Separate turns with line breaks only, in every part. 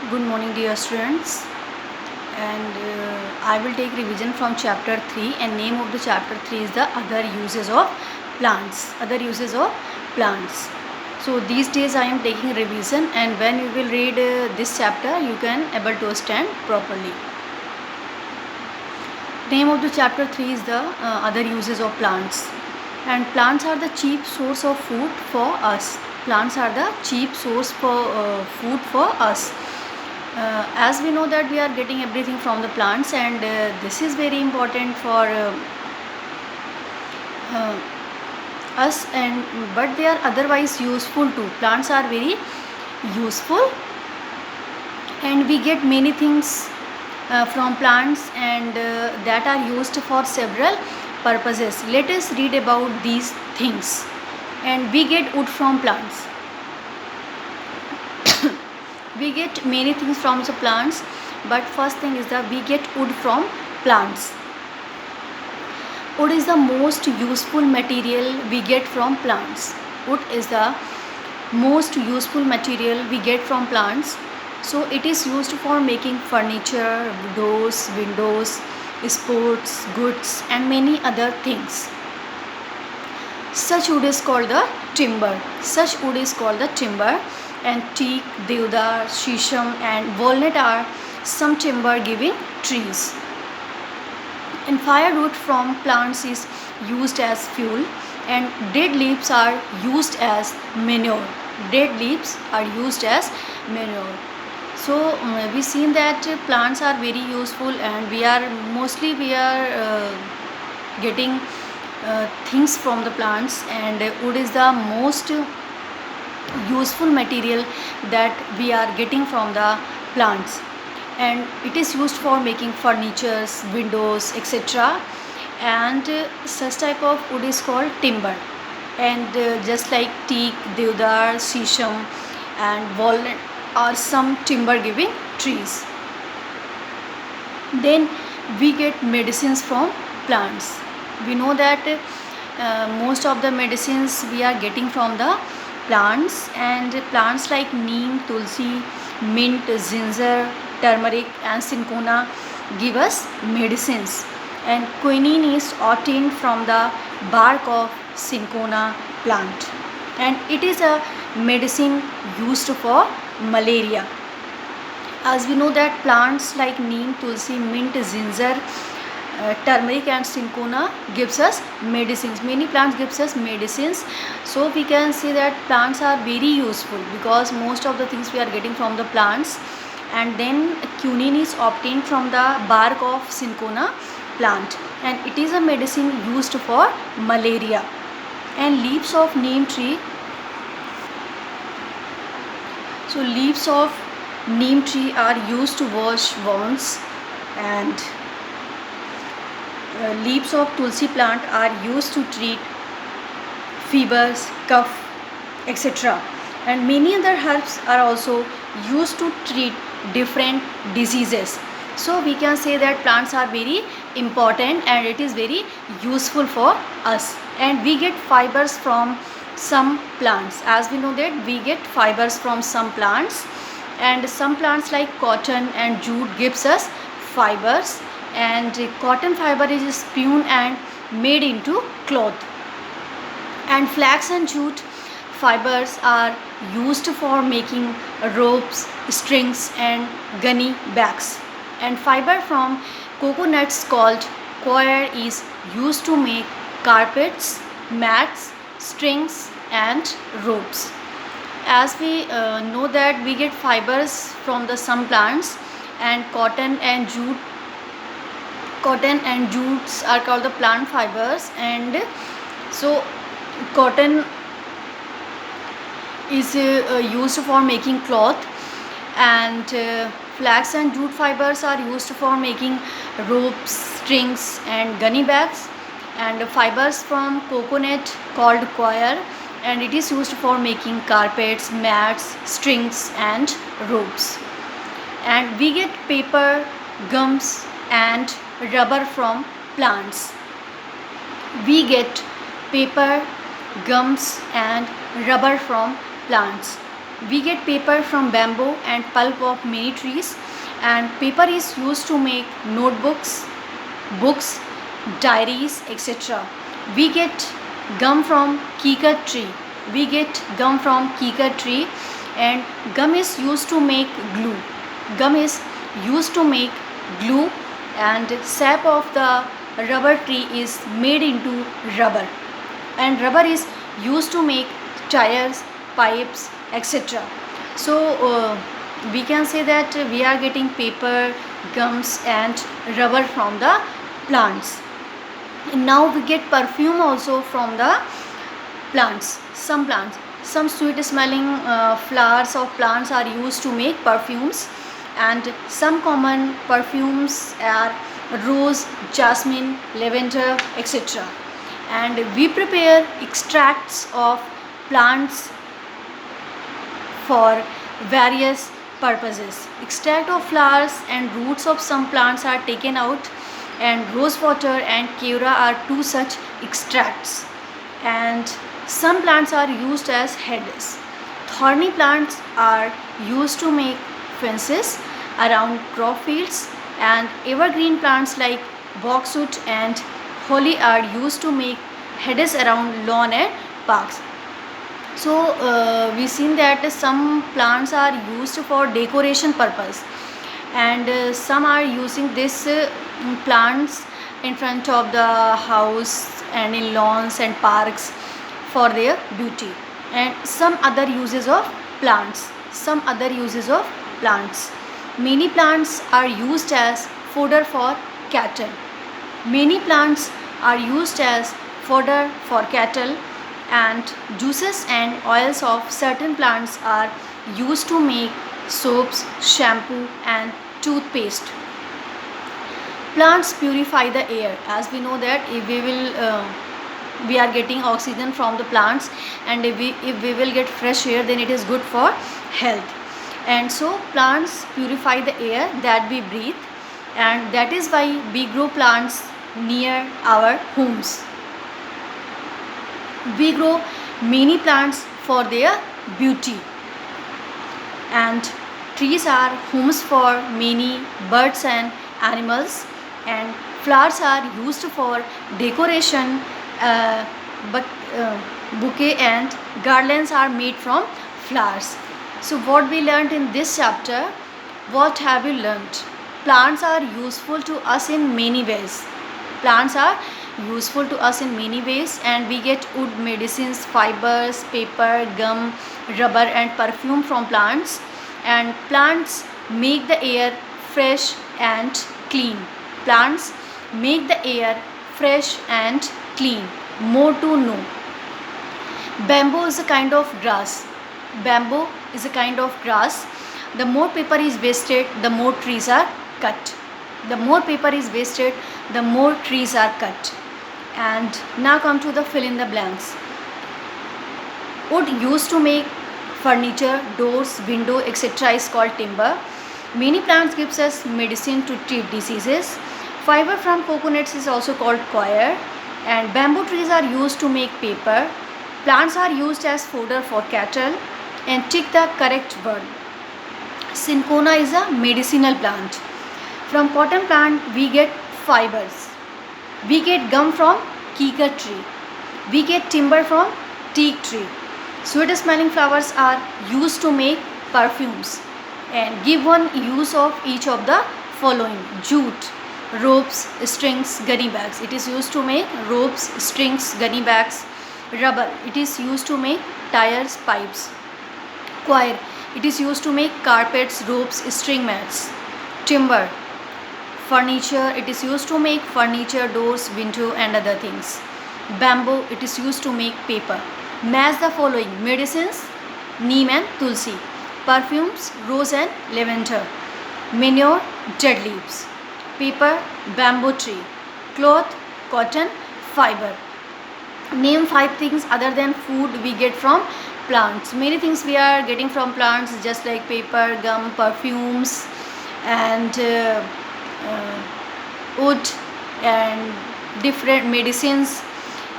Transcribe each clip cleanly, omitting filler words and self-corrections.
Good morning, dear students. And I will take revision from chapter 3, and name of the chapter 3 is the other uses of plants. Other uses of plants. So these days I am taking revision, and when you will read this chapter, you can able to understand properly. Name of the chapter 3 is the other uses of plants. And plants are the cheap source of food for us. Plants are the cheap source for food for us. As we know that we are getting everything from the plants, and this is very important for uh, us, and but they are otherwise useful too. Plants are very useful, and we get many things from plants, and that are used for several purposes. Let us read about these things. And we get wood from plants. We get many things from the plants, but first thing is that we get wood from plants. Wood is the most useful material we get from plants. Wood is the most useful material we get from plants. So it is used for making furniture, doors, windows, sports, goods, and many other things. Such wood is called the timber. Such wood is called the timber. And teak, deodar, shisham, and walnut are some timber giving trees. And firewood from plants is used as fuel, and dead leaves are used as manure. Dead leaves are used as manure. So we seen that plants are very useful, and we are getting things from the plants, and wood is the most useful material that we are getting from the plants, and it is used for making furnitures, windows, etc. And such type of wood is called timber. And just like teak, deodar, shisham, and walnut are some timber giving trees. Then we get medicines from plants. We know that most of the medicines we are getting from the plants, and plants like neem, tulsi, mint, ginger, turmeric, and cinchona give us medicines. And quinine is obtained from the bark of cinchona plant, and it is a medicine used for malaria. As we know that plants like neem, tulsi, mint, ginger, turmeric, and cinchona gives us medicines. Many plants gives us medicines. So we can say that plants are very useful, because most of the things we are getting from the plants. And then quinine is obtained from the bark of cinchona plant, and it is a medicine used for malaria. And leaves of neem tree. So leaves of neem tree are used to wash wounds, and leaves of tulsi plant are used to treat fevers, cough, etc. And many other herbs are also used to treat different diseases. So we can say that plants are very important, and it is very useful for us. And we get fibers from some plants. As we know that we get fibers from some plants, and some plants like cotton and jute gives us fibers. And cotton fiber is spun and made into cloth. And flax and jute fibers are used for making ropes, strings, and gunny bags. And fiber from coconuts called coir is used to make carpets, mats, strings, and ropes. As we know that we get fibers from the some plants, and cotton and jutes are called the plant fibers. And so cotton is used for making cloth, and flax and jute fibers are used for making ropes, strings, and gunny bags. And fibers from coconut called coir, and it is used for making carpets, mats, strings, and ropes. And we get paper, gums, and rubber from plants. We get paper, gums, and rubber from plants. We get paper from bamboo and pulp of many trees, and paper is used to make notebooks, books, diaries, etc. We get gum from kikar tree. We get gum from kikar tree, and gum is used to make glue. Gum is used to make glue, and sap of the rubber tree is made into rubber, and rubber is used to make tires, pipes, etc. So we can say that we are getting paper, gums and rubber from the plants. And now we get perfume also from the plants. Some sweet smelling flowers of plants are used to make perfumes, and some common perfumes are rose, jasmine, lavender, etc. And we prepare extracts of plants for various purposes. Extract of flowers and roots of some plants are taken out, and rose water and kera are two such extracts. And some plants are used as heads. Thorny plants are used to make fences around crop fields, and evergreen plants like boxwood and holly are used to make heads around lawn and parks. So we seen that some plants are used for decoration purpose, and some are using this plants in front of the house and in lawns and parks for their beauty. And some other uses of plants. Many plants are used as fodder for cattle. Many plants are used as fodder for cattle, and juices and oils of certain plants are used to make soaps, shampoo and toothpaste. Plants purify the air. As we know that if we are getting oxygen from the plants, and if we will get fresh air, then it is good for health. And so plants purify the air that we breathe, and that is why we grow plants near our homes. We grow many plants for their beauty, and trees are homes for many birds and animals, and flowers are used for decoration, but bouquet and garlands are made from flowers. So what we learned in this chapter? What have you learned? Plants are useful to us in many ways. Plants are useful to us in many ways, and we get wood, medicines, fibers, paper, gum, rubber and perfume from plants. And plants make the air fresh and clean. Plants make the air fresh and clean. More to know. Bamboo is a kind of grass. Bamboo is a kind of grass. The more paper is wasted, the more trees are cut. The more paper is wasted, the more trees are cut. And now come to the fill in the blanks. Wood used to make furniture, doors, window, etc. is called timber. Many plants gives us medicine to treat diseases. Fiber from coconuts is also called coir. And bamboo trees are used to make paper. Plants are used as fodder for cattle. And tick the correct word. Cinchona is a medicinal plant. From cotton plant we get fibers. We get gum from kikar tree. We get timber from teak tree. Sweet smelling flowers are used to make perfumes. And give one use of each of the following. Jute, ropes, strings, gunny bags. It is used to make ropes, strings, gunny bags. Rubber. It is used to make tires, pipes. Coir. It is used to make carpets, ropes, string mats. Timber. Furniture. It is used to make furniture, doors, window and other things. Bamboo. It is used to make paper. Match the following. Medicines, neem and tulsi. Perfumes, rose and lavender. Manure, dead leaves. Paper, bamboo tree. Cloth, cotton, fiber. Name 5 things other than food we get from plants. Many things we are getting from plants, just like paper, gum, perfumes and wood and different medicines.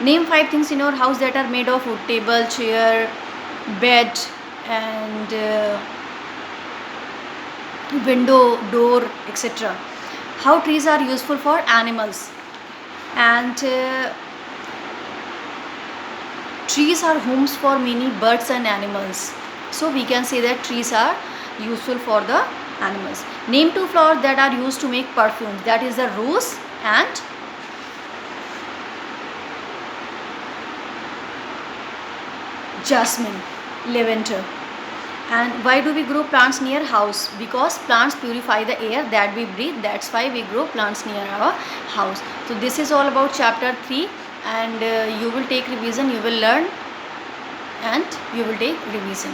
Name 5 things in your house that are made of wood. Table, chair, bed and window, door, etc. How trees are useful for animals, and trees are homes for many birds and animals. So we can say that trees are useful for the animals. Name two flowers that are used to make perfume. That is the rose and jasmine, lavender. And why do we grow plants near house? Because plants purify the air that we breathe. That's why we grow plants near our house. So this is all about chapter 3, and you will take revision, you will learn and you will take revision.